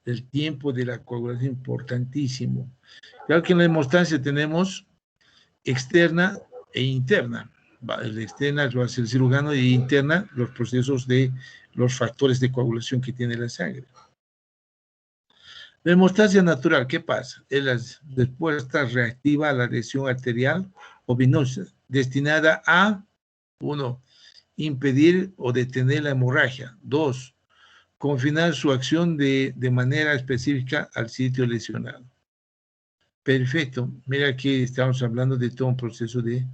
El tiempo de la coagulación importantísimo. Claro que en la hemostasia tenemos externa e interna. La externa va a ser el cirujano y interna los procesos de los factores de coagulación que tiene la sangre. La hemostasia natural, ¿qué pasa? Es la respuesta reactiva a la lesión arterial o venosa, destinada a, 1, impedir o detener la hemorragia. 2, confinar su acción de manera específica al sitio lesionado. Perfecto. Mira, aquí estamos hablando de todo un proceso de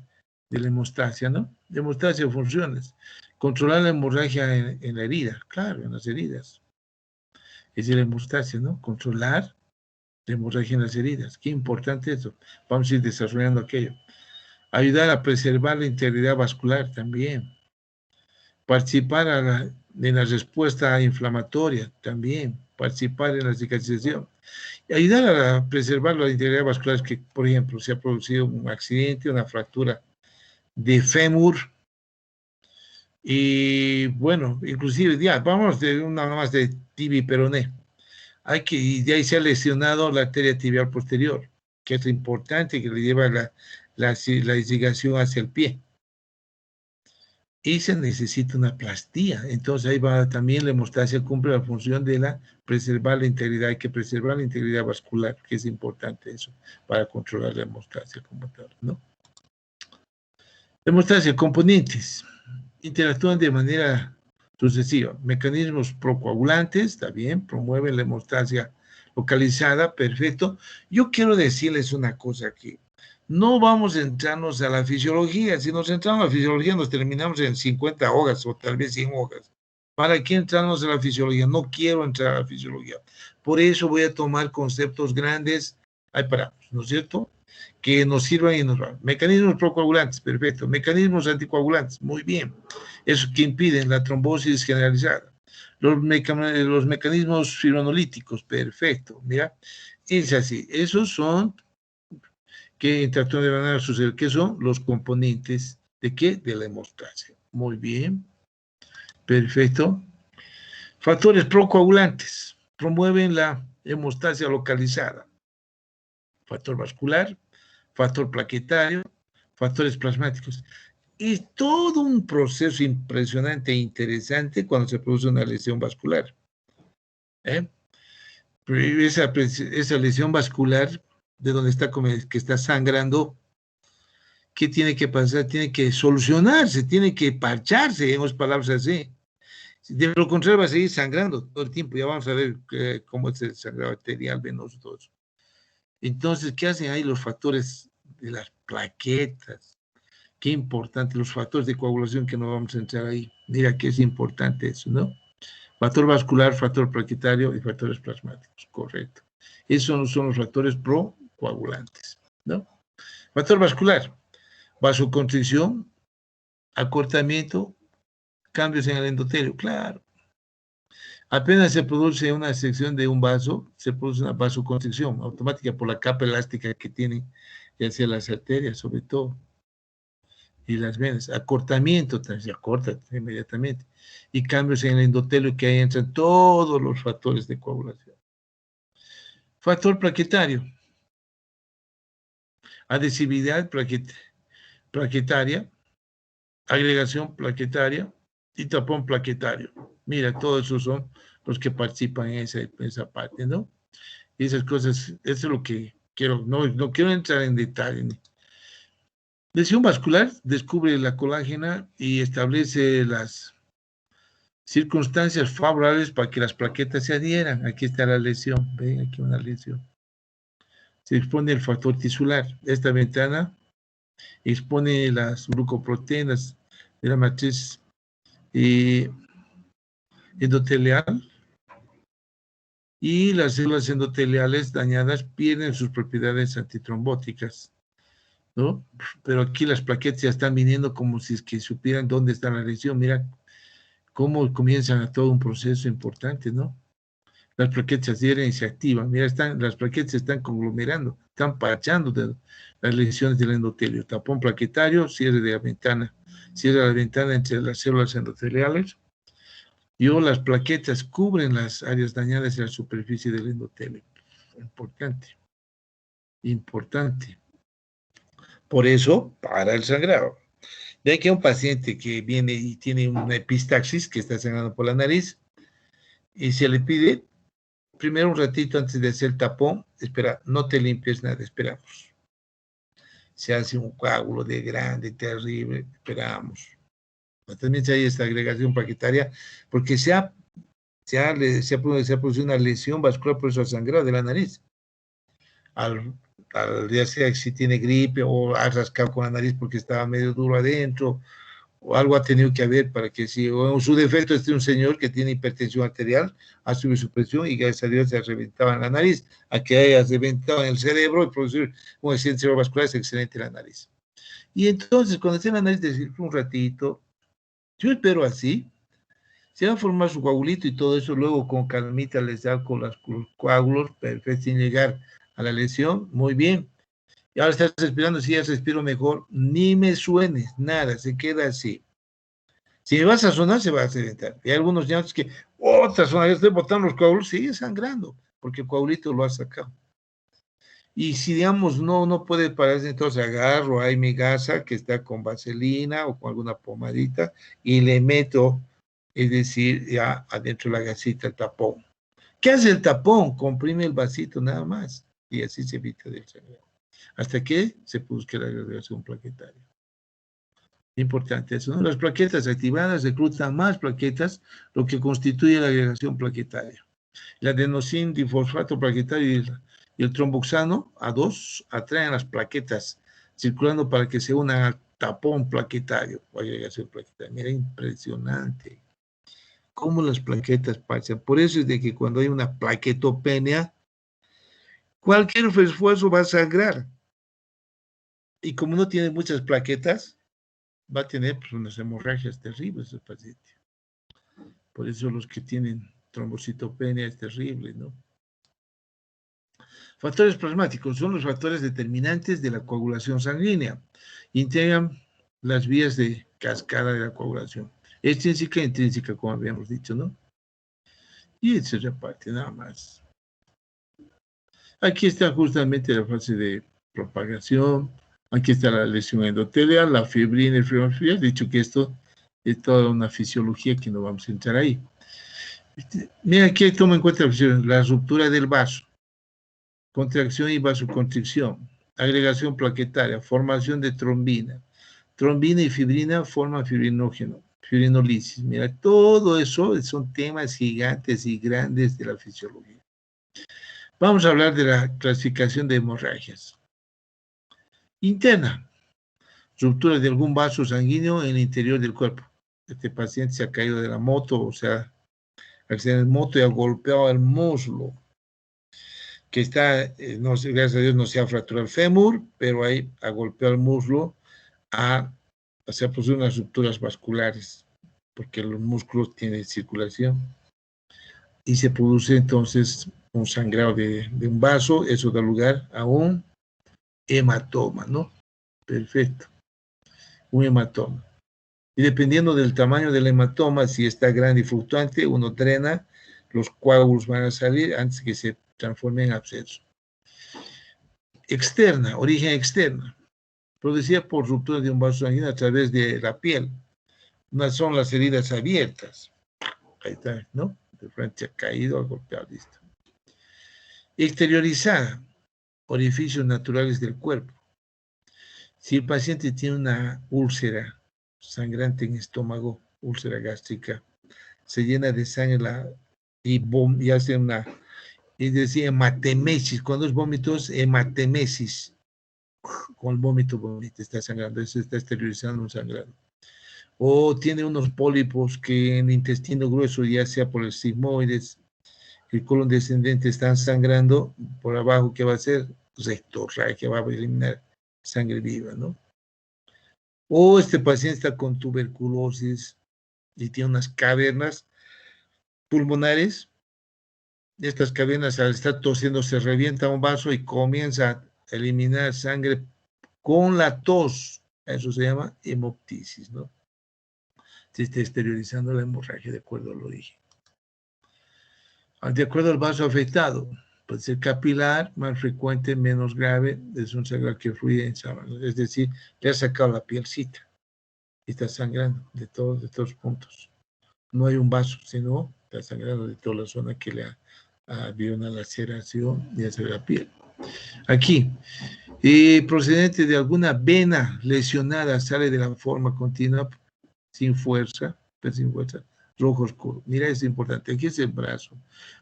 la hemostasia, ¿no? La hemostasia, funciones. Controlar la hemorragia en la herida, claro, en las heridas. Es la hemostasia, ¿no? Controlar la hemorragia en las heridas. Qué importante eso. Vamos a ir desarrollando aquello. Ayudar a preservar la integridad vascular también. Participar en la respuesta inflamatoria también. Participar en la cicatrización. Y ayudar a preservar la integridad vascular, que, por ejemplo, se ha producido un accidente, una fractura de fémur, y bueno, inclusive ya, vamos de una más de tibia y peroné. Y de ahí se ha lesionado la arteria tibial posterior, que es importante, que le lleva la irrigación hacia el pie. Y se necesita una plastía. Entonces ahí va también la hemostasia, cumple la función de preservar la integridad. Hay que preservar la integridad vascular, que es importante eso, para controlar la hemostasia como tal, ¿no? Hemostasia, componentes. Interactúan de manera sucesiva. Mecanismos procoagulantes, está bien, promueven la hemostasia localizada, perfecto. Yo quiero decirles una cosa aquí. No vamos a entrarnos a la fisiología. Si nos entramos a la fisiología, nos terminamos en 50 hojas o tal vez 100 hojas. ¿Para qué entrarnos a la fisiología? No quiero entrar a la fisiología. Por eso voy a tomar conceptos grandes. Ahí paramos, ¿no es cierto? Que nos sirvan y nos van. Mecanismos procoagulantes, perfecto. Mecanismos anticoagulantes, muy bien. Eso que impiden la trombosis generalizada. Los mecanismos fibrinolíticos, perfecto. Mira, es así. Esos son que interactúan de manera sucesiva. ¿Qué son? Los componentes de qué? De la hemostasia. Muy bien. Perfecto. Factores procoagulantes promueven la hemostasia localizada. Factor vascular, factor plaquetario, factores plasmáticos. Es todo un proceso impresionante e interesante cuando se produce una lesión vascular. Esa lesión vascular, de donde está, que está sangrando, ¿qué tiene que pasar? Tiene que solucionarse, tiene que parcharse, en otras palabras así. De lo contrario va a seguir sangrando todo el tiempo. Ya vamos a ver cómo es el sangrado arterial, venoso, todo eso. Entonces, ¿qué hacen ahí los factores de las plaquetas? Qué importante, los factores de coagulación, que no vamos a entrar ahí. Mira que es importante eso, ¿no? Factor vascular, factor plaquetario y factores plasmáticos, correcto. Esos son los factores procoagulantes, ¿no? Factor vascular, vasoconstricción, acortamiento, cambios en el endotelio, claro. Apenas se produce una sección de un vaso, se produce una vasoconstricción automática por la capa elástica que tienen, ya sea las arterias, sobre todo, y las venas. Acortamiento, se acorta inmediatamente. Y cambios en el endotelio, que ahí entran todos los factores de coagulación. Factor plaquetario. Adhesividad plaquetaria, agregación plaquetaria y tapón plaquetario. Mira, todos esos son los que participan en esa parte, ¿no? Y esas cosas, eso es lo que quiero, no quiero entrar en detalle. Lesión vascular, descubre la colágena y establece las circunstancias favorables para que las plaquetas se adhieran. Aquí está la lesión, ven aquí una lesión. Se expone el factor tisular. Esta ventana expone las glucoproteínas de la matriz endotelial, y las células endoteliales dañadas pierden sus propiedades antitrombóticas, ¿no? Pero aquí las plaquetas ya están viniendo como si es que supieran dónde está la lesión. Mira cómo comienzan a todo un proceso importante, ¿no? Las plaquetas se adhieren y se activan. Mira, las plaquetas se están conglomerando, están parchando las lesiones del endotelio. Tapón plaquetario, cierre de la ventana. Cierra la ventana entre las células endoteliales Las plaquetas cubren las áreas dañadas en la superficie del endotelio. Importante, importante. Por eso, para el sangrado. Ya que un paciente que viene y tiene una epistaxis, que está sangrando por la nariz, y se le pide, primero un ratito antes de hacer el tapón, espera, no te limpies nada, esperamos. Se hace un coágulo de grande, terrible, esperamos. También se hay esta agregación plaquetaria, porque se ha producido una lesión vascular por eso ha sangrado de la nariz. Ya sea que si tiene gripe o ha rascado con la nariz porque estaba medio duro adentro, o algo ha tenido que haber para que si, o en su defecto un señor que tiene hipertensión arterial, ha subido su presión y gracias a Dios se ha reventado en la nariz, a que haya reventado en el cerebro y producir un accidente cerebrovascular es excelente la nariz. Y entonces, cuando esté en la nariz, decir un ratito, yo espero así, se va a formar su coagulito y todo eso, luego con calmita les da con los coágulos, perfecto, sin llegar a la lesión, muy bien. Y ahora estás respirando, si ya respiro mejor, ni me suenes, nada, se queda así. Si me vas a sonar, se va a reventar. Y hay algunos llantos que, otra zona, yo estoy botando los coágulos, sigue sangrando, porque el coagulito lo ha sacado. Y si, digamos, no puede pararse, entonces agarro ahí mi gasa que está con vaselina o con alguna pomadita y le meto, es decir, ya adentro de la gasita el tapón. ¿Qué hace el tapón? Comprime el vasito nada más y así se evita del sangrado. Hasta que se busque la agregación plaquetaria. Importante eso, ¿no? Las plaquetas activadas reclutan más plaquetas, lo que constituye la agregación plaquetaria. El adenosín difosfato plaquetario y el tromboxano A2 atraen las plaquetas circulando para que se unan al tapón plaquetario o agregación plaquetaria. Mira, impresionante cómo las plaquetas pasan. Por eso es de que cuando hay una plaquetopenia, cualquier esfuerzo va a sangrar. Y como no tiene muchas plaquetas, va a tener pues, unas hemorragias terribles el paciente. Por eso los que tienen trombocitopenia es terrible, ¿no? Factores plasmáticos son los factores determinantes de la coagulación sanguínea. Integran las vías de cascada de la coagulación. Extrínseca e intrínseca, como habíamos dicho, ¿no? Y se reparte nada más. Aquí está justamente la fase de propagación. Aquí está la lesión endotelial, la fibrina y el fibrinogen. Dicho que esto es toda una fisiología que no vamos a entrar ahí. Mira, aquí toma en cuenta la ruptura del vaso, contracción y vasoconstricción, agregación plaquetaria, formación de trombina. Trombina y fibrina forman fibrinógeno, fibrinolisis. Mira, todo eso son temas gigantes y grandes de la fisiología. Vamos a hablar de la clasificación de hemorragias. Interna, ruptura de algún vaso sanguíneo en el interior del cuerpo. Este paciente se ha caído de la moto, o sea, accidente de moto y ha golpeado el muslo, que está, no, gracias a Dios no se ha fracturado el fémur, pero ahí ha golpeado el muslo, se ha producido unas rupturas vasculares, porque los músculos tienen circulación, y se produce entonces un sangrado de un vaso, eso da lugar a un hematoma, ¿no? Perfecto, un hematoma. Y dependiendo del tamaño del hematoma, si está grande y fluctuante, uno drena, los coágulos van a salir antes que se transformen en absceso. Externa, origen externa, producida por ruptura de un vaso sanguíneo a través de la piel. Unas son las heridas abiertas. Ahí está, ¿no? De frente ha caído, ha golpeado, listo. Exteriorizada, orificios naturales del cuerpo. Si el paciente tiene una úlcera sangrante en estómago, úlcera gástrica, se llena de sangre y hace una, es decir, hematemesis. Cuando es vómito es hematemesis. Con el vómito, está sangrando, eso está exteriorizando un sangrado. O tiene unos pólipos que en el intestino grueso, ya sea por el sigmoides, el colon descendente, están sangrando por abajo, ¿qué va a hacer? Rectorragia, va a eliminar sangre viva, ¿no? O este paciente está con tuberculosis y tiene unas cavernas pulmonares. Estas cavernas, al estar tosiendo, se revienta un vaso y comienza a eliminar sangre con la tos. Eso se llama hemoptisis, ¿no? se está exteriorizando la hemorragia de acuerdo al origen. De acuerdo al vaso afectado, puede ser capilar, más frecuente, menos grave, es un sangrado que fluye en sábanas, es decir, le ha sacado la pielcita y está sangrando de todos puntos. No hay un vaso, sino está sangrando de toda la zona que le ha habido una laceración y hace la piel. Aquí, procedente de alguna vena lesionada, sale de la forma continua, sin fuerza, pero sin fuerza, rojo oscuro. Mira, es importante, aquí es el brazo.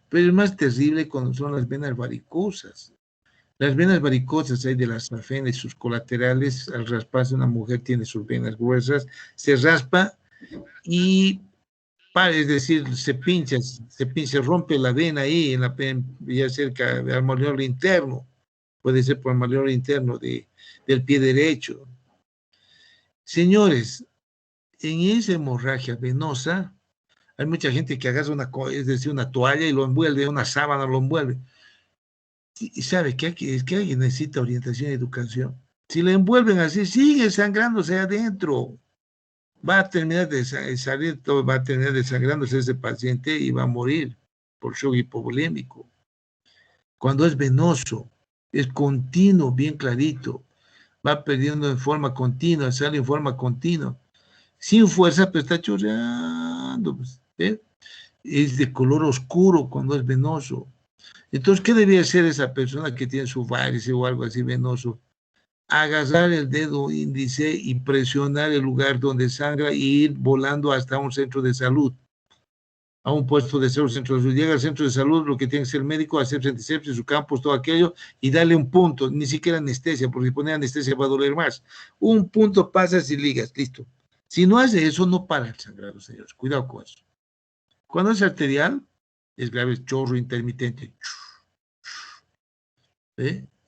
Pero es más terrible cuando son las venas varicosas. Las venas varicosas hay de la safena y sus colaterales, al rasparse una mujer tiene sus venas gruesas, se raspa y es decir, se pincha, rompe la vena ahí, ya cerca del malleolo interno, puede ser por el malleolo interno del pie derecho. Señores, en esa hemorragia venosa, hay mucha gente que agarra una toalla y lo envuelve, una sábana lo envuelve. Y sabe que alguien necesita orientación y educación. Si le envuelven así, sigue sangrándose adentro. Va a terminar de salir, todo va a terminar desangrándose ese paciente y va a morir por shock hipovolémico. Cuando es venoso, es continuo, bien clarito, va perdiendo en forma continua, sale en forma continua, sin fuerza, pero está chorreando. Pues, es de color oscuro cuando es venoso. Entonces, ¿qué debería hacer esa persona que tiene su varice o algo así venoso? Agarrar el dedo índice y presionar el lugar donde sangra y ir volando hasta un centro de salud, a un puesto de salud, centro de salud. Llega al centro de salud, lo que tiene que ser el médico, hacer antisepsis, su campus, todo aquello, y darle un punto, ni siquiera anestesia, porque si pone anestesia va a doler más. Un punto pasas y ligas, listo. Si no hace eso, no para el sangrado, señores. Cuidado con eso. Cuando es arterial, es grave, es chorro intermitente.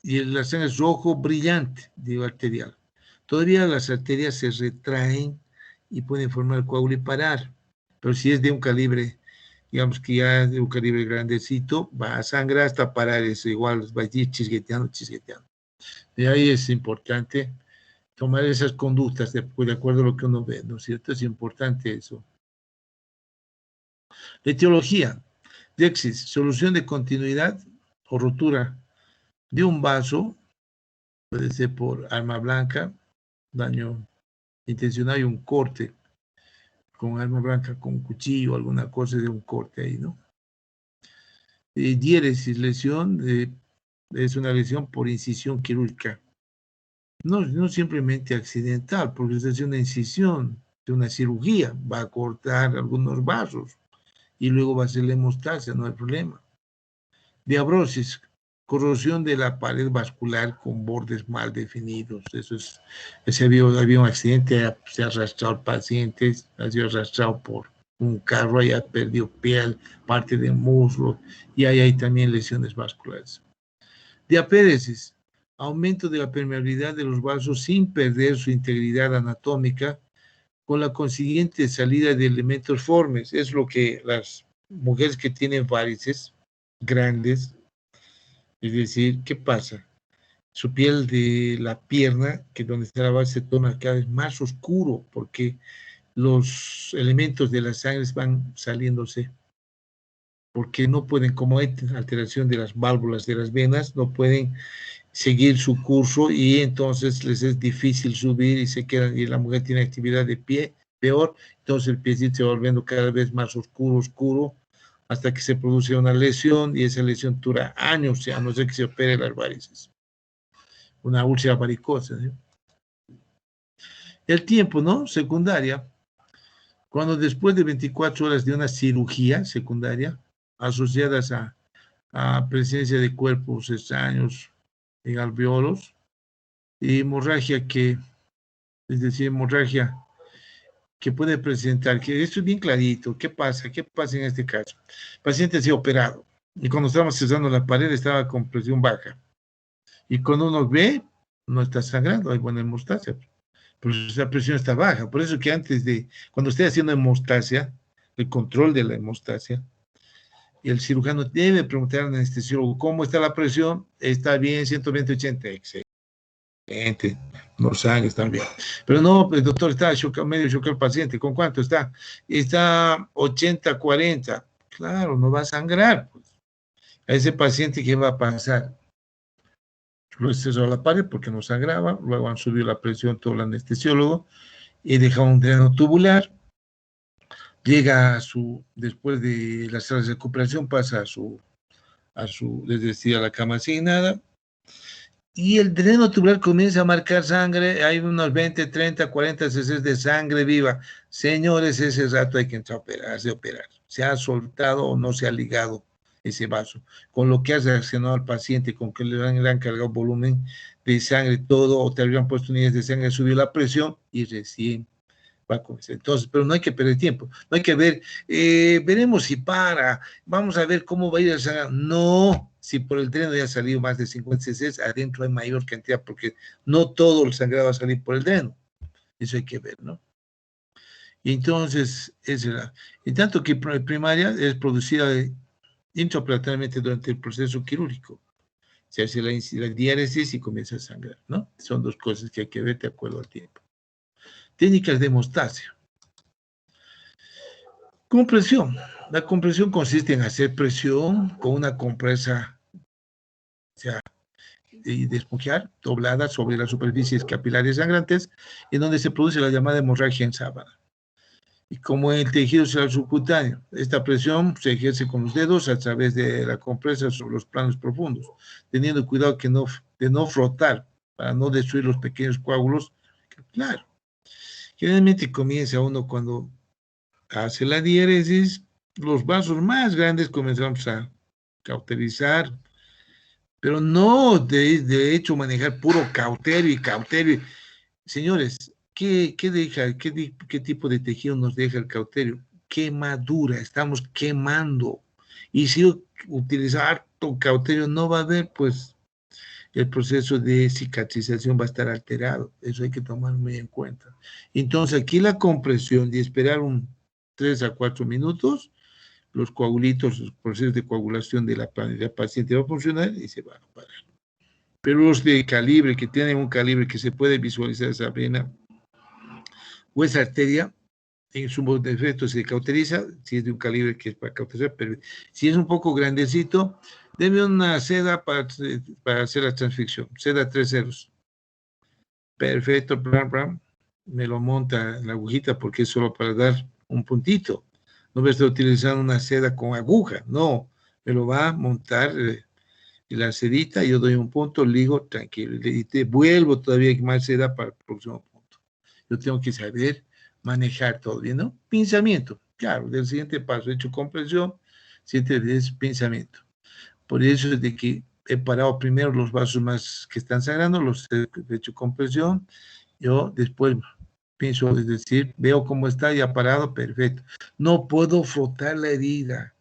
Y la sangre es rojo brillante, digo arterial. Todavía las arterias se retraen y pueden formar coágulo y parar. Pero si es de un calibre, digamos que ya es de un calibre grandecito, va a sangrar hasta parar eso. Igual va a ir chisgueteando, chisgueteando. Y ahí es importante tomar esas conductas de acuerdo a lo que uno ve, ¿no es cierto? Es importante eso. La etiología. Dexis, solución de continuidad o rotura de un vaso, puede ser por arma blanca, daño intencional y un corte con arma blanca, con cuchillo, alguna cosa de un corte ahí, ¿no? Diéresis, lesión, es una lesión por incisión quirúrgica. No simplemente accidental, porque es una incisión de una cirugía, va a cortar algunos vasos y luego va a ser la hemostasia, no hay problema. Diabrosis, corrosión de la pared vascular con bordes mal definidos. Había un accidente, se ha arrastrado el paciente, ha sido arrastrado por un carro, haya perdido piel, parte del muslo, y ahí hay también lesiones vasculares. Diapéresis, aumento de la permeabilidad de los vasos sin perder su integridad anatómica, con la consiguiente salida de elementos formes. Es lo que las mujeres que tienen varices grandes, es decir, ¿qué pasa? Su piel de la pierna, que donde está la base, se torna cada vez más oscuro porque los elementos de la sangre van saliéndose, porque no pueden, como hay alteración de las válvulas de las venas, no pueden seguir su curso y entonces les es difícil subir y se quedan, y la mujer tiene actividad de pie, peor, entonces el piecito se va volviendo cada vez más oscuro, hasta que se produce una lesión y esa lesión dura años, a no ser que se opere las varices. Una úlcera varicosa, ¿sí? El tiempo, ¿no? Secundaria. Cuando después de 24 horas de una cirugía secundaria, asociadas a presencia de cuerpos extraños en alveolos, y hemorragia es decir, hemorragia que puede presentar, que esto es bien clarito, ¿qué pasa? ¿Qué pasa en este caso? El paciente ha sido operado y cuando estábamos cesando la pared estaba con presión baja. Y cuando uno ve, no está sangrando, hay buena hemostasia, pero esa presión está baja. Por eso que cuando esté haciendo hemostasia, el control de la hemostasia, el cirujano debe preguntar al anestesiólogo, ¿cómo está la presión? Está bien, 120/80, excelente. Gente, no sangres también. Pero no, el doctor está medio chocado el paciente. ¿Con cuánto está? Está 80-40. Claro, no va a sangrar. Pues. A ese paciente, ¿qué va a pasar? Lo cerró la pared porque no sangraba, luego han subido la presión todo el anestesiólogo y deja un dreno tubular. Llega a su, después de las salas de recuperación, pasa les decía, a la cama asignada, y el dreno tubular comienza a marcar sangre, hay unos 20, 30, 40 cc de sangre viva. Señores, ese rato hay que entrar a operar, operar. Se ha soltado o no se ha ligado ese vaso, con lo que ha reaccionado al paciente, con que le han cargado volumen de sangre, todo, o te habrían puesto unidades de sangre, subió la presión y recién va a comenzar. Entonces, pero no hay que perder tiempo, no hay que ver, veremos si para, vamos a ver cómo va a ir el sangre. No, si por el dreno ya ha salido más de 50 cc, adentro hay mayor cantidad, porque no todo el sangrado va a salir por el dreno. Eso hay que ver, ¿no? Y entonces, y tanto que primaria es producida intraoperatoriamente durante el proceso quirúrgico. Se hace la diáresis y comienza a sangrar, ¿no? Son dos cosas que hay que ver de acuerdo al tiempo. Técnicas de hemostasia. Compresión. La compresión consiste en hacer presión con una compresa, o sea, y de esponjar doblada sobre las superficies capilares sangrantes, en donde se produce la llamada hemorragia en sábana. Y como el tejido celular subcutáneo, esta presión se ejerce con los dedos a través de la compresa sobre los planos profundos, teniendo cuidado de no frotar para no destruir los pequeños coágulos. Claro, generalmente comienza uno cuando hace la diéresis, los vasos más grandes comenzamos a cauterizar, pero no de hecho manejar puro cauterio. Señores, ¿qué tipo de tejido nos deja el cauterio? Quemadura, estamos quemando. Y si utilizar harto cauterio no va a haber, pues el proceso de cicatrización va a estar alterado. Eso hay que tomar muy en cuenta. Entonces, aquí la compresión de esperar 3 a 4 minutos, los coagulitos, los procesos de coagulación de la paciente va a funcionar y se va a parar. Pero los de calibre, que tienen un calibre que se puede visualizar esa vena o esa arteria, en su defecto se cauteriza, si es de un calibre que es para cauterizar, pero si es un poco grandecito, deme una seda para hacer la transficción, seda 3 ceros. Perfecto, me lo monta en la agujita porque es solo para dar un puntito. No voy a estar utilizando una seda con aguja, no, me lo va a montar la sedita, yo doy un punto, ligo, tranquilo, y te vuelvo todavía más seda para el próximo punto. Yo tengo que saber manejar todo bien, ¿no? Pinzamiento, claro, del siguiente paso, he hecho compresión, siguiente es pinzamiento. Por eso es de que he parado primero los vasos más que están sangrando, los he hecho compresión, yo después pienso, es decir, veo cómo está ya parado, perfecto. No puedo frotar la herida,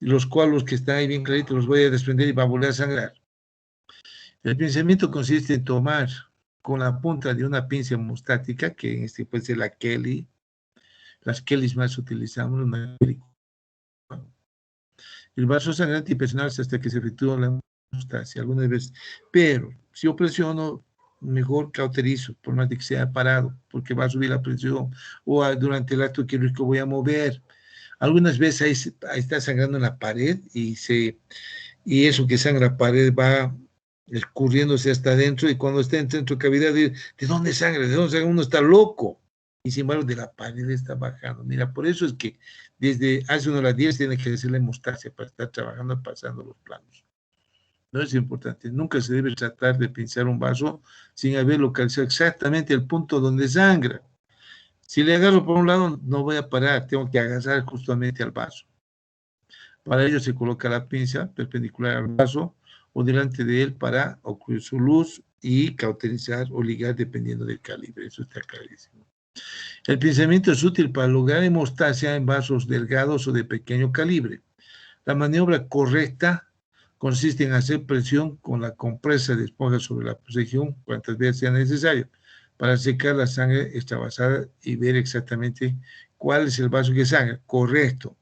los coágulos que están ahí bien claritos los voy a desprender y va a volver a sangrar. El pinzamiento consiste en tomar con la punta de una pinza hemostática, que en este puede ser la Kelly, las Kellys más utilizamos, el vaso sangrante y presionarse hasta que se efectúa la hemostasia algunas veces. Pero si yo presiono, mejor cauterizo, por más de que sea parado, porque va a subir la presión, o durante el acto quirúrgico voy a mover. Algunas veces ahí está sangrando en la pared y eso que sangra la pared va escurriéndose hasta adentro y cuando está en centro de cavidad, ¿de dónde sangra? ¿De dónde sangra? Uno está loco. Y sin embargo, de la pared está bajando. Mira, por eso es que desde hace uno a las 10 tiene que hacer la hemostasia para estar trabajando, pasando los planos. No es importante. Nunca se debe tratar de pinzar un vaso sin haber localizado exactamente el punto donde sangra. Si le agarro por un lado, no voy a parar, tengo que agarrar justamente al vaso. Para ello se coloca la pinza perpendicular al vaso o delante de él para ocluir su luz y cauterizar o ligar dependiendo del calibre. Eso está clarísimo. El pinzamiento es útil para lograr hemostasia en vasos delgados o de pequeño calibre. La maniobra correcta consiste en hacer presión con la compresa de esponja sobre la región cuantas veces sea necesario para secar la sangre extravasada y ver exactamente cuál es el vaso que sangra. Correcto.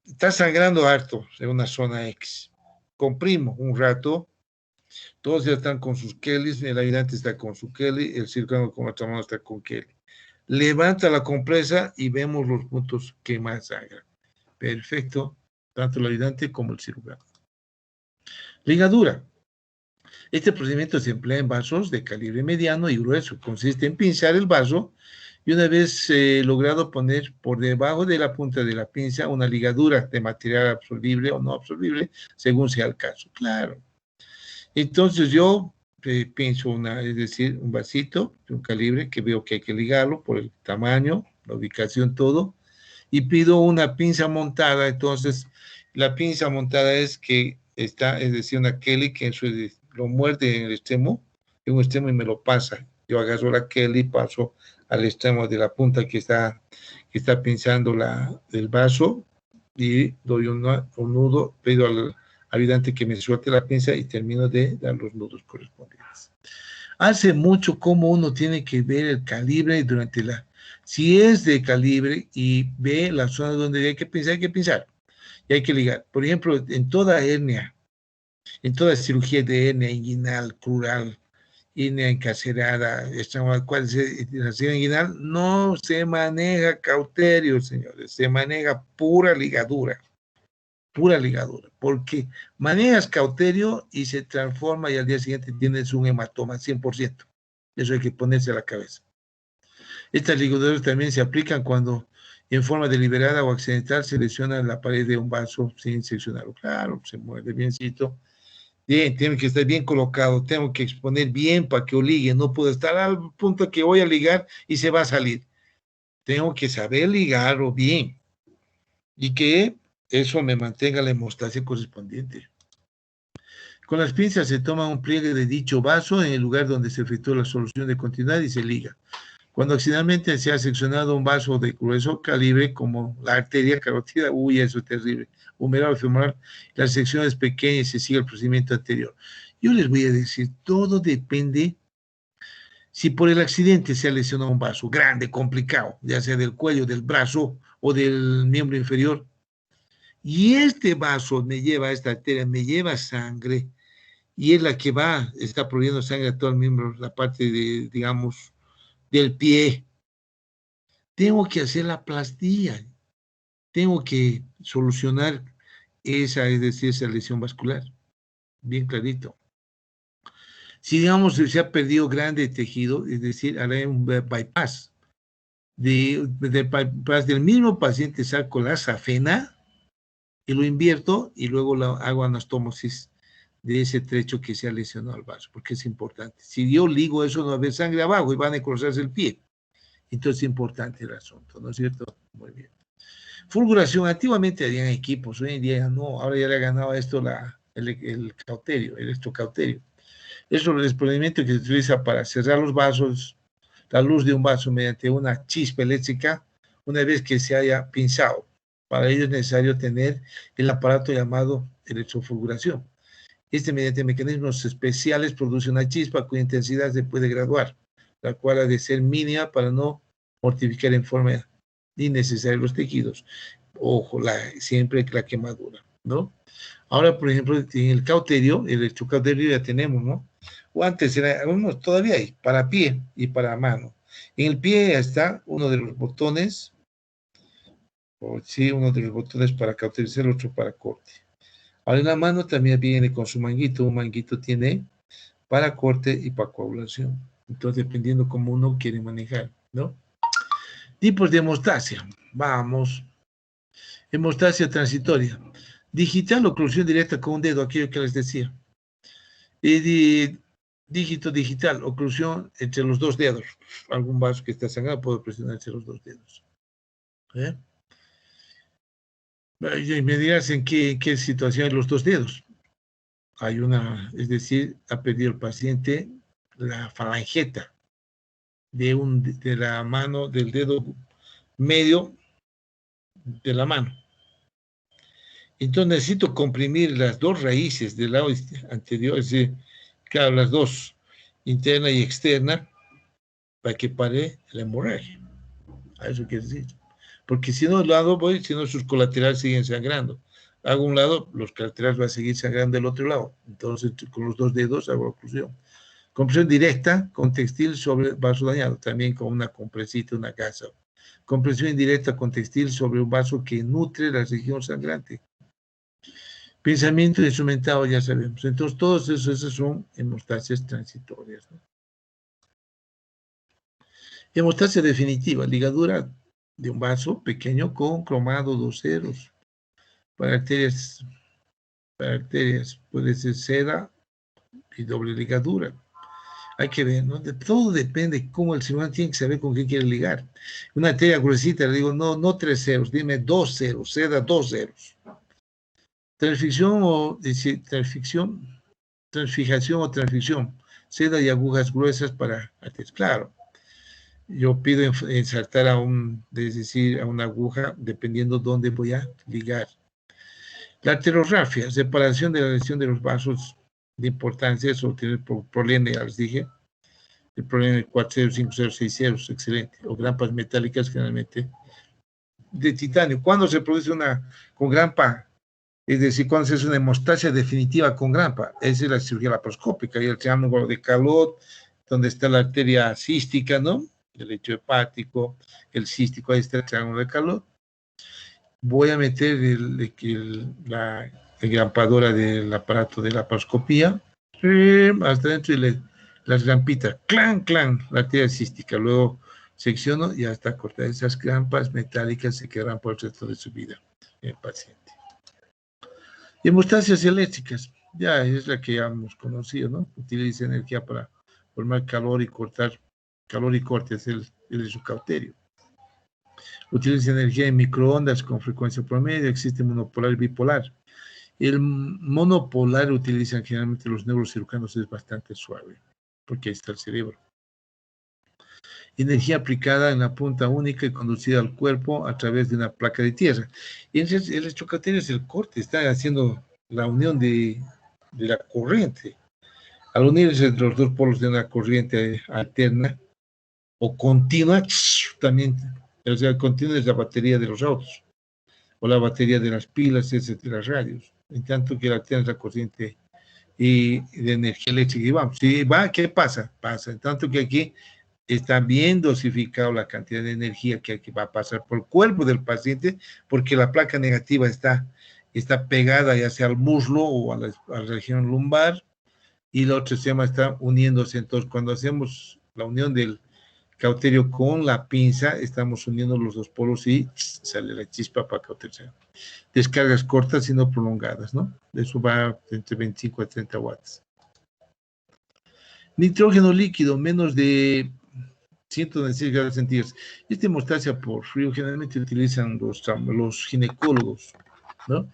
Está sangrando harto en una zona X. Comprimo un rato, Todos ya están con sus Kellys, el ayudante está con su Kelly, el cirujano con la otra mano está con Kelly. Levanta la compresa y vemos los puntos que más sangra. Perfecto, tanto el ayudante como el cirujano. Ligadura. Este procedimiento se emplea en vasos de calibre mediano y grueso. Consiste en pinzar el vaso y una vez logrado poner por debajo de la punta de la pinza una ligadura de material absorbible o no absorbible, según sea el caso. Claro. Entonces yo pinzo es decir, un vasito de un calibre que veo que hay que ligarlo por el tamaño, la ubicación, todo, y pido una pinza montada. Entonces, la pinza montada es que está, es decir, una Kelly que lo muerde en un extremo y me lo pasa. Yo agarro la Kelly, paso al extremo de la punta que está pinzando el vaso y doy un nudo, pido al ayudante que me suelte la pinza y termino de dar los nudos correspondientes. Hace mucho como uno tiene que ver el calibre durante si es de calibre y ve la zona donde hay que pinzar y hay que ligar. Por ejemplo, en toda hernia, en toda cirugía de hernia inguinal, crural, hernia encarcerada, cual la cirugía inguinal, no se maneja cauterio, señores, se maneja pura ligadura, porque manejas cauterio y se transforma y al día siguiente tienes un hematoma 100%. Eso hay que ponerse a la cabeza. Estas ligaduras también se aplican cuando en forma deliberada o accidental se lesiona la pared de un vaso sin seccionarlo. Claro, se mueve biencito. Bien, tiene que estar bien colocado, tengo que exponer bien para que ligue, no puedo estar al punto que voy a ligar y se va a salir. Tengo que saber ligarlo bien y que eso me mantenga la hemostasia correspondiente. Con las pinzas se toma un pliegue de dicho vaso en el lugar donde se efectuó la solución de continuidad y se liga. Cuando accidentalmente se ha seccionado un vaso de grueso calibre, como la arteria carótida, uy, eso es terrible, humeral o femoral, la sección es pequeña y se sigue el procedimiento anterior. Yo les voy a decir, todo depende si por el accidente se ha lesionado un vaso grande, complicado, ya sea del cuello, del brazo o del miembro inferior, y este vaso esta arteria me lleva sangre, y es la que está proveyendo sangre a todo el miembro, la parte digamos, del pie. Tengo que hacer la plastía, tengo que solucionar es decir, esa lesión vascular, bien clarito. Si, digamos, se ha perdido grande tejido, es decir, haré un bypass. Del bypass del mismo paciente saco la safena y lo invierto y luego hago anastomosis de ese trecho que se ha lesionado al vaso, porque es importante. Si yo ligo eso, no va a haber sangre abajo y van a necrosarse el pie. Entonces es importante el asunto, ¿no es cierto? Muy bien. Fulguración, antiguamente habían equipos, hoy en día ya no, ahora ya le ha ganado esto el cauterio, el electrocauterio. Eso es el procedimiento que se utiliza para cerrar los vasos, la luz de un vaso mediante una chispa eléctrica, una vez que se haya pinzado. Para ello es necesario tener el aparato llamado electrofulguración. Este, mediante mecanismos especiales, produce una chispa cuya intensidad se puede graduar, la cual ha de ser mínima para no mortificar en forma innecesaria los tejidos. Ojo, siempre la quemadura, ¿no? Ahora, por ejemplo, en el cauterio, el electrocauterio ya tenemos, ¿no? O antes era, todavía hay, para pie y para mano. En el pie está uno de los botones, uno de los botones para cauterizar, el otro para corte. Ahora en la mano también viene con su manguito, un manguito tiene para corte y para coagulación. Entonces, dependiendo cómo uno quiere manejar, ¿no? Tipos de hemostasia. Vamos. Hemostasia transitoria. Digital, oclusión directa con un dedo, aquello que les decía. Dígito digital, oclusión entre los dos dedos. Algún vaso que está sangrado puedo presionar entre los dos dedos. Y me dirás en qué situación hay los dos dedos. Hay es decir, ha perdido el paciente la falangeta de la mano, del dedo medio de la mano. Entonces necesito comprimir las dos raíces del lado anterior, es decir, claro, las dos, interna y externa, para que pare la hemorragia. A eso quiere decir. Porque si no lo hago, si no sus colaterales siguen sangrando. hago un lado, los colaterales van a seguir sangrando del otro lado. Entonces, con los dos dedos hago oclusión. Compresión directa con textil sobre vaso dañado, también con una compresita, una gasa. Compresión indirecta con textil sobre un vaso que nutre la región sangrante. Pensamiento instrumentado, ya sabemos. Entonces, todos esos son hemostasias transitorias, ¿no? Hemostasia definitiva, ligadura de un vaso pequeño con cromado 2 ceros. Para arterias puede ser seda y doble ligadura. Hay que ver, ¿no? Todo depende cómo el cirujano tiene que saber con qué quiere ligar. Una arteria gruesita, le digo, no 3 ceros, dime 2 ceros, seda 2 ceros. Transfixión o transfijación o transfixión, seda y agujas gruesas para arterias. Claro, yo pido insertar es decir, a una aguja dependiendo dónde voy a ligar. La arteriografia, separación de la lesión de los vasos de importancia, eso tiene problema, ya les dije. El problema de 4 ceros, 5 ceros, 6 ceros, excelente. O grampas metálicas generalmente de titanio. ¿Cuándo se produce una con grampa? Es decir, cuando se hace una hemostasia definitiva con grampa. Esa es la cirugía laparoscópica y el triángulo de Calot, donde está la arteria cística, ¿no? El lecho hepático, el cístico, ahí está el triángulo de Calot. Voy a meter la engrampadora del aparato de laparoscopía hasta dentro y las grampitas, clan, la arteria cística. Luego secciono y ya está cortada. Esas grampas metálicas se quedarán por el resto de su vida en el paciente. Hemostasias eléctricas, ya es la que ya hemos conocido, ¿no? Utiliza energía para formar calor y cortar, calor y corte es el su cauterio. Utiliza energía en microondas con frecuencia promedio, existe monopolar y bipolar. El monopolar utilizan generalmente los neurocirujanos, es bastante suave, porque ahí está el cerebro. Energía aplicada en la punta única y conducida al cuerpo a través de una placa de tierra. Y entonces el electrocauterio es el corte, está haciendo la unión de la corriente. Al unirse los dos polos de una corriente alterna o continua, también, o sea, continua es la batería de los autos, o la batería de las pilas, etcétera, las radios. En tanto que la alterna es la corriente y de energía eléctrica. Y vamos, si va, ¿qué pasa? Pasa. En tanto que aquí está bien dosificado la cantidad de energía que va a pasar por el cuerpo del paciente, porque la placa negativa está pegada ya sea al muslo o a la región lumbar, y el otro sistema está uniéndose. Entonces, cuando hacemos la unión del cauterio con la pinza, estamos uniendo los dos polos y sale la chispa para cauterizar. Descargas cortas y no prolongadas, ¿no? Eso va entre 25 a 30 watts. Nitrógeno líquido, menos de 116 grados centígrados. Esta hemostasia por frío generalmente utilizan los ginecólogos, ¿no?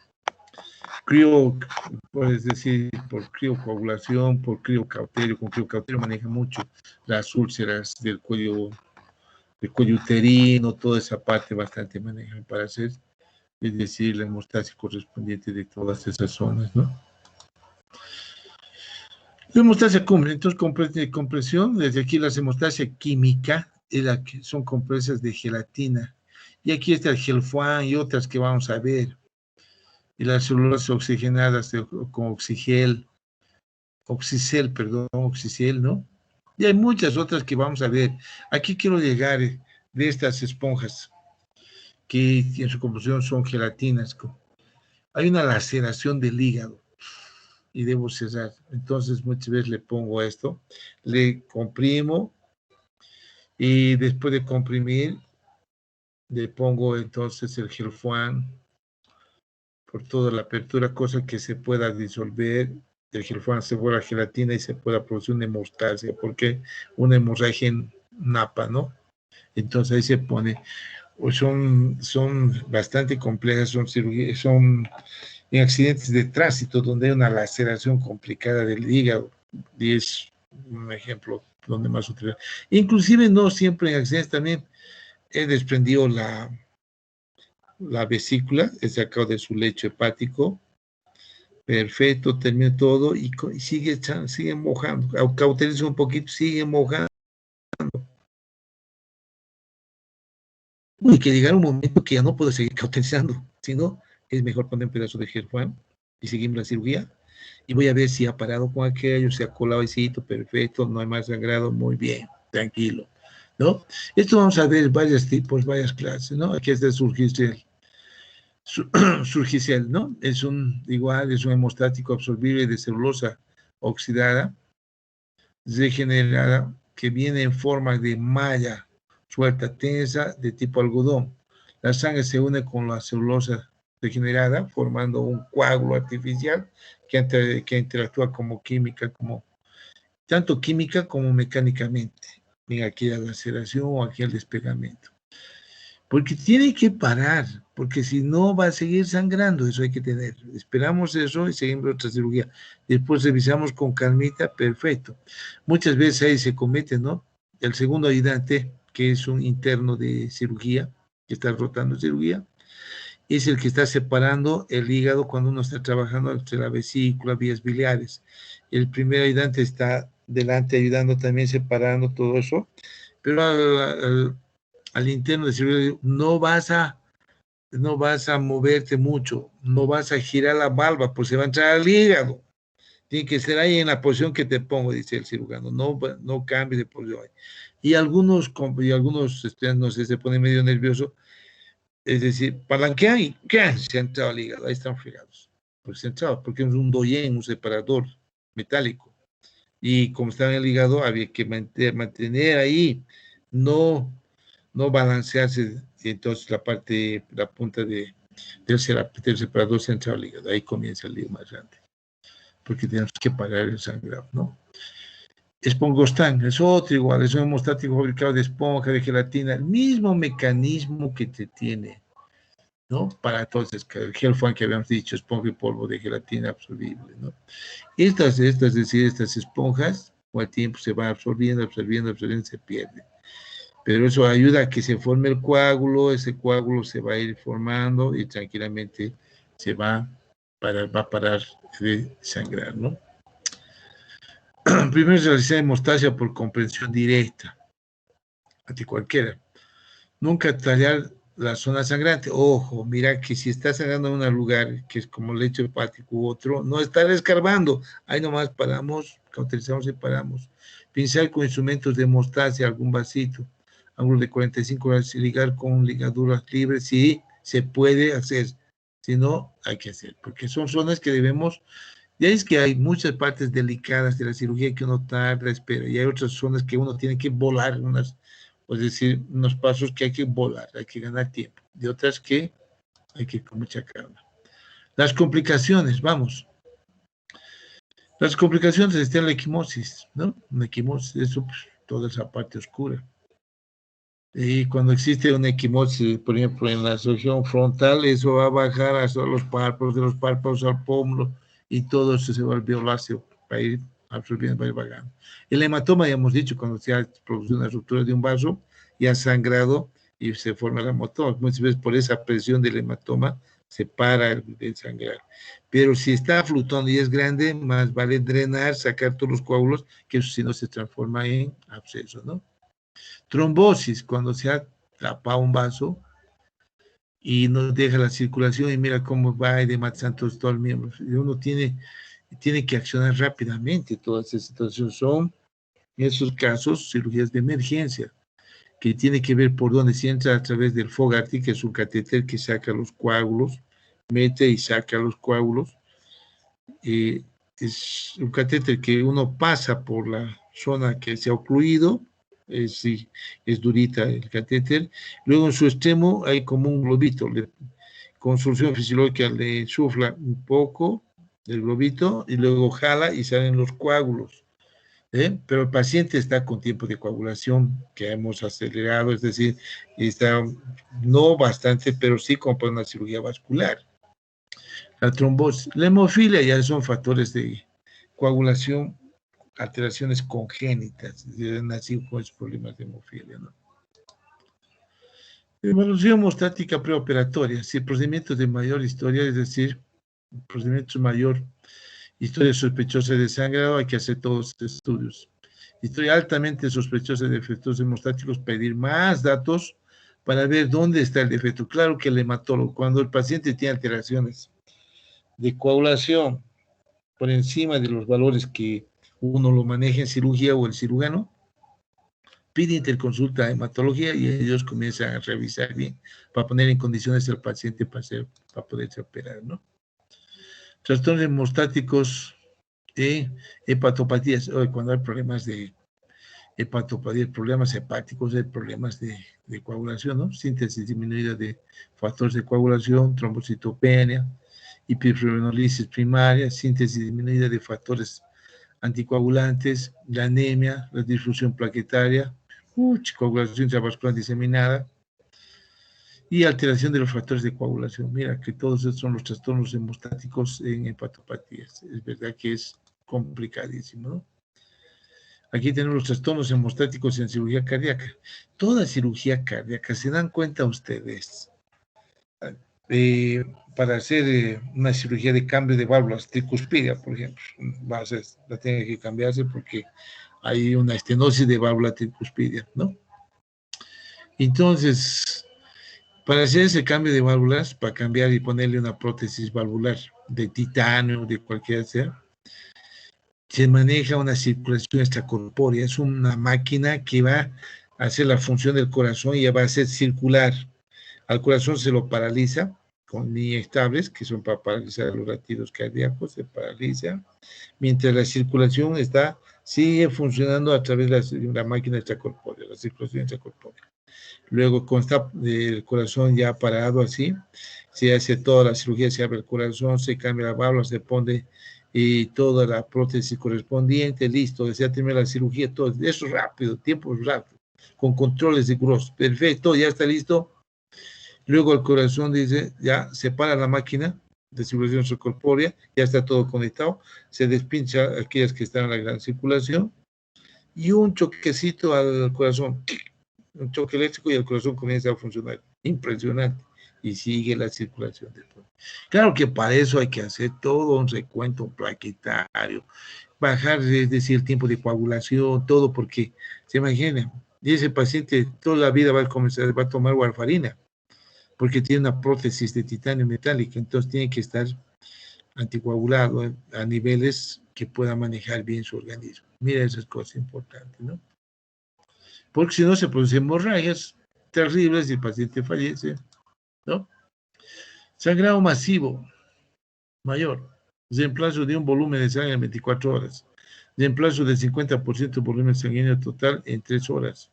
Puedes decir, por criocoagulación, por criocauterio. Con criocauterio maneja mucho las úlceras del cuello uterino, toda esa parte bastante manejan para hacer, es decir, la hemostasia correspondiente de todas esas zonas, ¿no? La hemostasia cumbre, entonces compresión, desde aquí la hemostasia química, son compresas de gelatina. Y aquí está el gelfuan y otras que vamos a ver. Y las células oxigenadas con oxigel, ¿no? Y hay muchas otras que vamos a ver. Aquí quiero llegar de estas esponjas, que en su composición son gelatinas. Hay una laceración del hígado y debo cerrar. Entonces muchas veces le pongo esto, le comprimo y después de comprimir le pongo entonces el gelfuan por toda la apertura, cosa que se pueda disolver. El gelfuan se vuelve gelatina y se pueda producir una hemostasia, porque una hemorragia en napa, ¿no? Entonces ahí se pone. Son bastante complejas, son cirugías, son en accidentes de tránsito donde hay una laceración complicada del hígado, y es un ejemplo donde más utiliza. Inclusive no siempre en accidentes, también he desprendido la vesícula, he sacado de su lecho hepático, perfecto, termino todo y sigue mojando, cauteriza un poquito, sigue mojando. Y que llegará un momento que ya no puedo seguir cauterizando, sino es mejor poner un pedazo de Gelfan y seguimos la cirugía. Y voy a ver si ha parado con aquello, se ha colado perfecto, no hay más sangrado, muy bien, tranquilo, ¿no? Esto vamos a ver varios tipos, varias clases, ¿no? Aquí está el Surgicel. Surgicel, ¿no? Es un hemostático absorbible de celulosa oxidada, regenerada, que viene en forma de malla suelta, tensa, de tipo algodón. La sangre se une con la celulosa regenerada, formando un coágulo artificial que interactúa como química, tanto química como mecánicamente. Mira, aquí la laceración o aquí el despegamento. Porque tiene que parar, porque si no va a seguir sangrando, eso hay que tener. Esperamos eso y seguimos otra cirugía. Después revisamos con calmita, perfecto. Muchas veces ahí se comete, ¿no? El segundo ayudante, que es un interno de cirugía, que está rotando cirugía, es el que está separando el hígado cuando uno está trabajando entre la vesícula, vías biliares. El primer ayudante está delante ayudando también separando todo eso, pero al interno de cirugía no vas a moverte mucho, no vas a girar la valva, pues se va a entrar al hígado. Tiene que ser ahí en la posición que te pongo, dice el cirujano, no cambies de posición. Y algunos estudiantes, no sé, se ponen medio nerviosos, es decir, palanquean y ¡can! Se ha entrado al hígado, ahí están fregados. Pues se ha entrado, porque es un doyen, un separador metálico. Y como está en el hígado, había que mantener ahí, no balancearse, y entonces la punta del separador se ha entrado al hígado, ahí comienza el lío más grande, porque tenemos que parar el sangrado, ¿no? Espongostán, es otro igual, es un hemostático fabricado de esponja, de gelatina, el mismo mecanismo que te tiene, ¿no? Para entonces, el Gelfan que habíamos dicho, esponja y polvo de gelatina absorbible, ¿no? Estas esponjas, con el tiempo se van absorbiendo, se pierden. Pero eso ayuda a que se forme el coágulo, ese coágulo se va a ir formando y tranquilamente va a parar de sangrar, ¿no? Primero se realiza hemostasia por comprensión directa, ante cualquiera. Nunca tallar la zona sangrante. Ojo, mira que si está sangrando en un lugar que es como lecho hepático u otro, no estar escarbando. Ahí nomás paramos, cauterizamos y paramos. Pinzar con instrumentos de hemostasia, algún vasito, ángulo de 45 grados y ligar con ligaduras libres. Sí, se puede hacer. Si no, hay que hacer, porque son zonas que debemos. Ya es que hay muchas partes delicadas de la cirugía que uno tarda, espera, y hay otras zonas que uno tiene que volar, es decir, unos pasos que hay que volar, hay que ganar tiempo, y otras que hay que ir con mucha calma. Las complicaciones, vamos. Las complicaciones están la equimosis, ¿no? La equimosis, eso, pues, toda esa parte oscura. Y cuando existe una equimosis, por ejemplo, en la región frontal, eso va a bajar hasta los párpados, de los párpados al pómulo, y todo eso se va a violáceo, va a ir absorbiendo, va a ir vagando. El hematoma, ya hemos dicho, cuando se ha producido una ruptura de un vaso, y ha sangrado y se forma el hematoma. Muchas veces por esa presión del hematoma se para el sangrar. Pero si está flotando y es grande, más vale drenar, sacar todos los coágulos, que eso si no se transforma en absceso, ¿no? Trombosis, cuando se ha tapado un vaso y no deja la circulación y mira cómo va y de santos todo el miembro. Y uno tiene que accionar rápidamente. Todas esas situaciones son, en esos casos, cirugías de emergencia, que tiene que ver por dónde se entra a través del Fogarty, que es un catéter que saca los coágulos, mete y saca los coágulos. Es un catéter que uno pasa por la zona que se ha ocluido, es durita el catéter. Luego en su extremo hay como un globito, con solución fisiológica le insufla un poco del globito y luego jala y salen los coágulos. Pero el paciente está con tiempo de coagulación que hemos acelerado, es decir, está no bastante, pero sí como para una cirugía vascular. La trombosis, la hemofilia ya son factores de coagulación, alteraciones congénitas, nacido con esos problemas de hemofilia, ¿no? Evaluación hemostática preoperatoria, si procedimientos de mayor historia, es decir, procedimientos mayor historia sospechosa de sangrado, hay que hacer todos los estudios. Historia altamente sospechosa de efectos hemostáticos, pedir más datos para ver dónde está el defecto. Claro que el hematólogo, cuando el paciente tiene alteraciones de coagulación por encima de los valores que uno lo maneja en cirugía o el cirujano, pide interconsulta a hematología y ellos comienzan a revisar bien para poner en condiciones al paciente para poderse operar, ¿no? Trastornos hemostáticos e hepatopatías. Hoy, cuando hay problemas de hepatopatías, problemas hepáticos, hay problemas de coagulación, ¿no? Síntesis disminuida de factores de coagulación, trombocitopenia, hiperfibrinolisis primaria, síntesis disminuida de factores anticoagulantes, la anemia, la disfunción plaquetaria, coagulación intravascular diseminada y alteración de los factores de coagulación. Mira que todos estos son los trastornos hemostáticos en hepatopatías. Es verdad que es complicadísimo, ¿no? Aquí tenemos los trastornos hemostáticos en cirugía cardíaca. Toda cirugía cardíaca, ¿se dan cuenta ustedes? Para hacer una cirugía de cambio de válvulas, tricuspidia, por ejemplo, la tiene que cambiarse porque hay una estenosis de válvula tricuspidia, ¿no? Entonces, para hacer ese cambio de válvulas, para cambiar y ponerle una prótesis valvular de titanio, de cualquiera sea, se maneja una circulación extracorpórea. Es una máquina que va a hacer la función del corazón y va a hacer circular. Al corazón se lo paraliza con inyectables, que son para paralizar los latidos cardíacos, se paraliza, mientras la circulación sigue funcionando a través de la máquina extracorpórea, la circulación extracorpórea. Luego, cuando está el corazón ya parado así, se hace toda la cirugía, se abre el corazón, se cambia la válvula, se pone toda la prótesis correspondiente, listo, se termina la cirugía, todo eso es rápido, tiempo rápido, con controles rigurosos, perfecto, ya está listo. Luego el corazón dice, ya se para la máquina de circulación extracorpórea, ya está todo conectado, se despincha aquellas que están en la gran circulación y un choquecito al corazón, un choque eléctrico y el corazón comienza a funcionar. Impresionante. Y sigue la circulación después. Claro que para eso hay que hacer todo un recuento plaquetario, bajar, es decir, el tiempo de coagulación, todo, porque se imagina, y ese paciente toda la vida va a tomar warfarina, porque tiene una prótesis de titanio metálica, entonces tiene que estar anticoagulado a niveles que pueda manejar bien su organismo. Mira esas cosas importantes, ¿no? Porque si no se producen hemorragias terribles y el paciente fallece, ¿no? Sangrado masivo, mayor, reemplazo de un volumen de sangre en 24 horas, reemplazo del 50% del volumen sanguíneo total en 3 horas,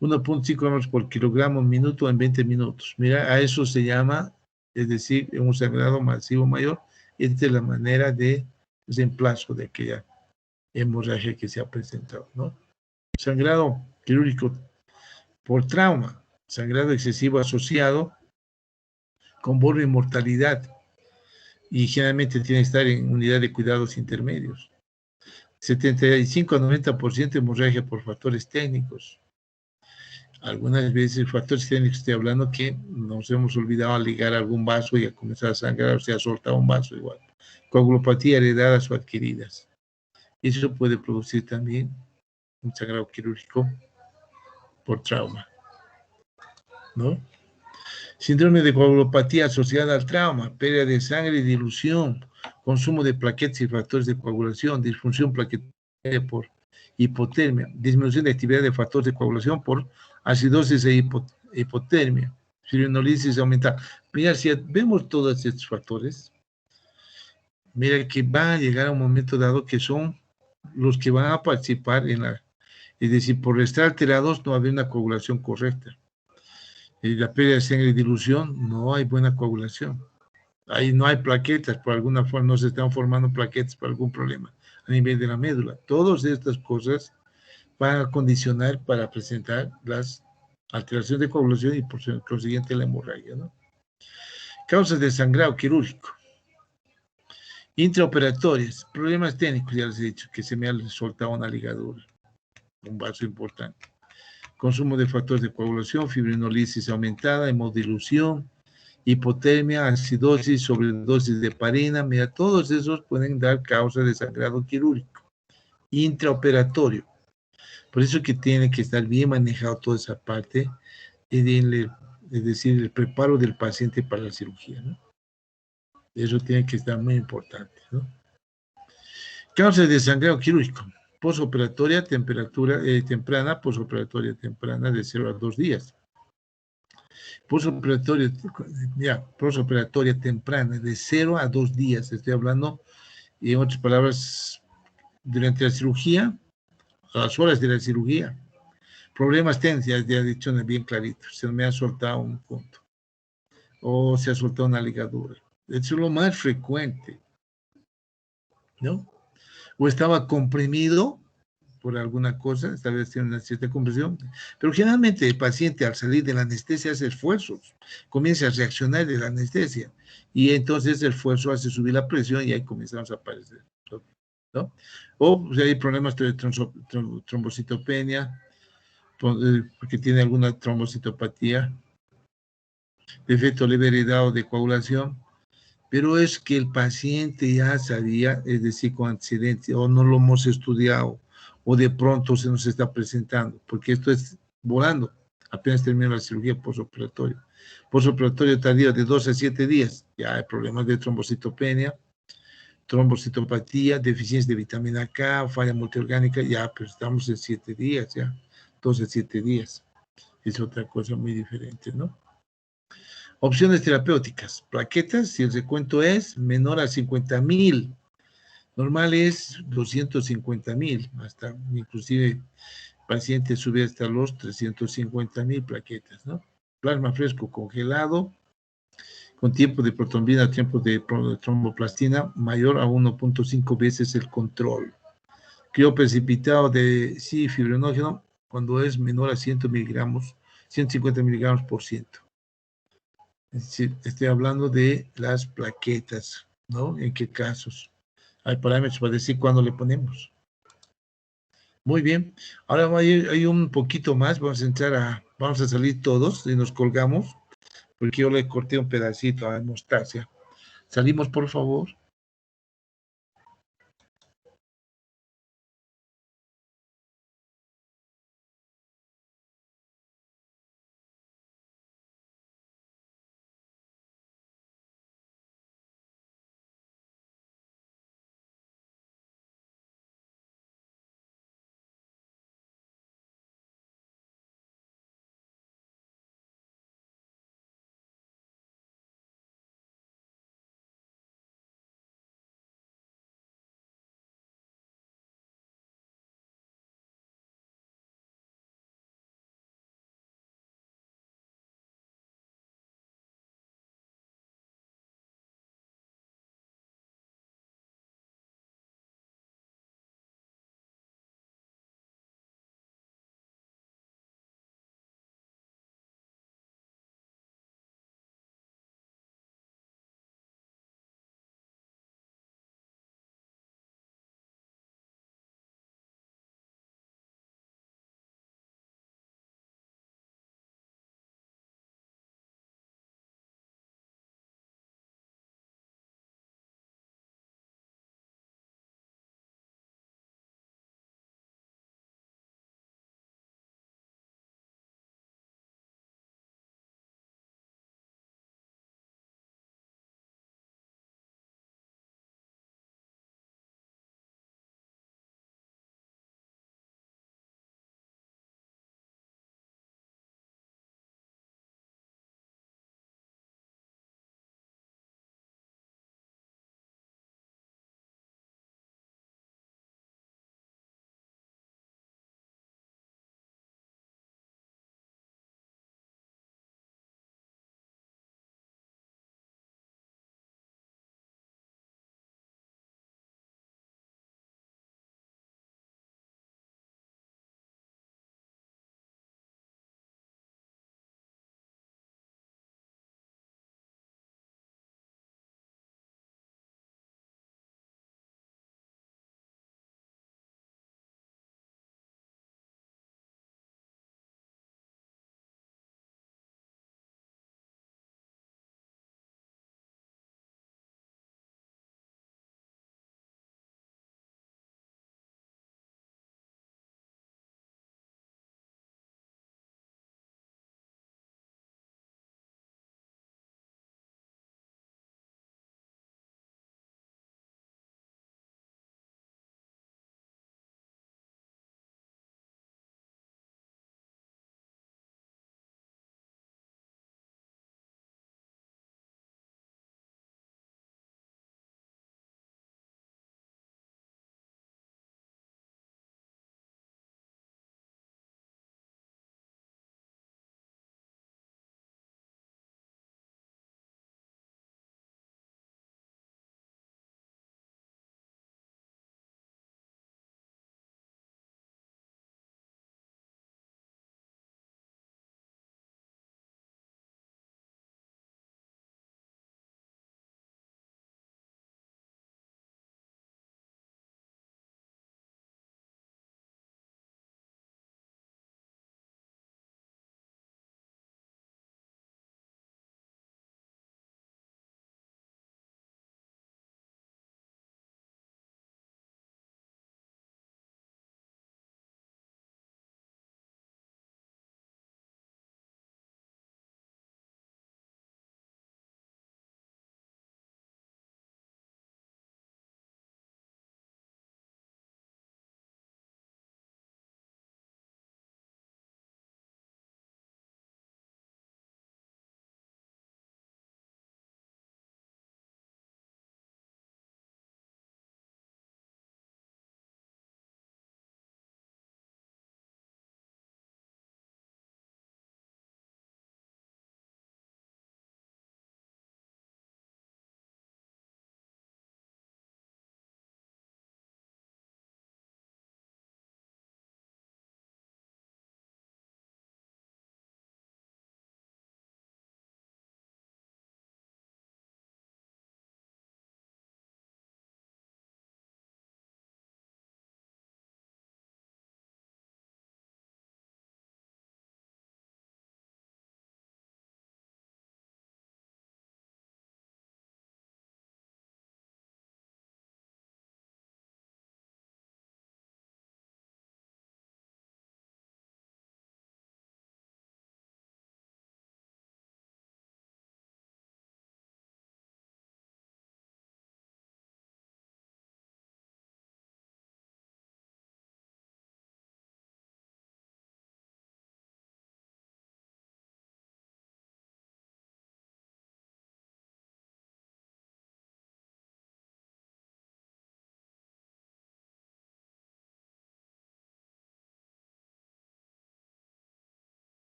1.5 gramos por kilogramo minuto en 20 minutos. Mira, a eso se llama, es decir, un sangrado masivo mayor. Esta es la manera de reemplazo de aquella hemorragia que se ha presentado, ¿no? Sangrado quirúrgico por trauma, sangrado excesivo asociado con borde y mortalidad, y generalmente tiene que estar en unidad de cuidados intermedios. 75 a 90% hemorragia por factores técnicos. Algunas veces factores técnicos, estoy hablando que nos hemos olvidado a ligar algún vaso y a comenzar a sangrar, o sea, ha soltado un vaso igual. Coagulopatía heredadas o adquiridas. Eso puede producir también un sangrado quirúrgico por trauma, ¿no? Síndrome de coagulopatía asociada al trauma, pérdida de sangre y dilución, consumo de plaquetas y factores de coagulación, disfunción plaquetaria por hipotermia, disminución de actividad de factores de coagulación por acidosis e hipotermia, fibrinolisis aumentada. Mira, si vemos todos estos factores, mira que van a llegar a un momento dado que son los que van a participar es decir, por estar alterados no haber una coagulación correcta. La pérdida de sangre y dilución, no hay buena coagulación. Ahí no hay plaquetas, por alguna forma no se están formando plaquetas por algún problema a nivel de la médula. Todas estas cosas van a condicionar para presentar las alteraciones de coagulación y por consiguiente la hemorragia, ¿no? Causas de sangrado quirúrgico. Intraoperatorias, problemas técnicos, ya les he dicho, que se me ha soltado una ligadura, un vaso importante. Consumo de factores de coagulación, fibrinolisis aumentada, hemodilución, hipotermia, acidosis, sobredosis de heparina. Mira, todos esos pueden dar causa de sangrado quirúrgico, intraoperatorio. Por eso que tiene que estar bien manejado toda esa parte es decir, el preparo del paciente para la cirugía, ¿no? Eso tiene que estar muy importante, ¿no? Causas de sangrado quirúrgico. Posoperatoria, temperatura temprana, posoperatoria temprana de 0 a 2 días. Posoperatoria temprana de 0 a 2 días. Estoy hablando, en otras palabras, durante la cirugía, a las horas de la cirugía. Problemas técnicos, ya he dicho bien clarito, se me ha soltado un punto o se ha soltado una ligadura. Eso es lo más frecuente, ¿no? O estaba comprimido por alguna cosa, esta vez tiene una cierta compresión, pero generalmente el paciente al salir de la anestesia hace esfuerzos, comienza a reaccionar de la anestesia y entonces el esfuerzo hace subir la presión y ahí comenzamos a aparecer, ¿no? O pues, hay problemas de trombocitopenia, porque tiene alguna trombocitopatía, defecto leve heredado de coagulación, pero es que el paciente ya sabía, es decir, con antecedentes, o no lo hemos estudiado, o de pronto se nos está presentando, porque esto es volando, apenas termina la cirugía postoperatoria. Postoperatorio tardío de 2 a 7 días, ya hay problemas de trombocitopenia, trombocitopatía, deficiencia de vitamina K, falla multiorgánica, ya, pero estamos en 7 días, ya, 2 a 7 días. Es otra cosa muy diferente, ¿no? Opciones terapéuticas. Plaquetas, si el recuento es menor a 50,000. Normal es 250,000. Hasta inclusive paciente sube hasta los 350,000 plaquetas, ¿no? Plasma fresco congelado con tiempo de protrombina, tiempo de tromboplastina mayor a 1.5 veces el control. Crío precipitado de fibrinógeno cuando es menor a 100 miligramos, 150 miligramos por ciento. Estoy hablando de las plaquetas, ¿no? ¿En qué casos? Hay parámetros para decir cuándo le ponemos. Muy bien. Ahora hay un poquito más. Vamos a salir todos y nos colgamos, porque yo le corté un pedacito a Mostacia. Salimos, por favor.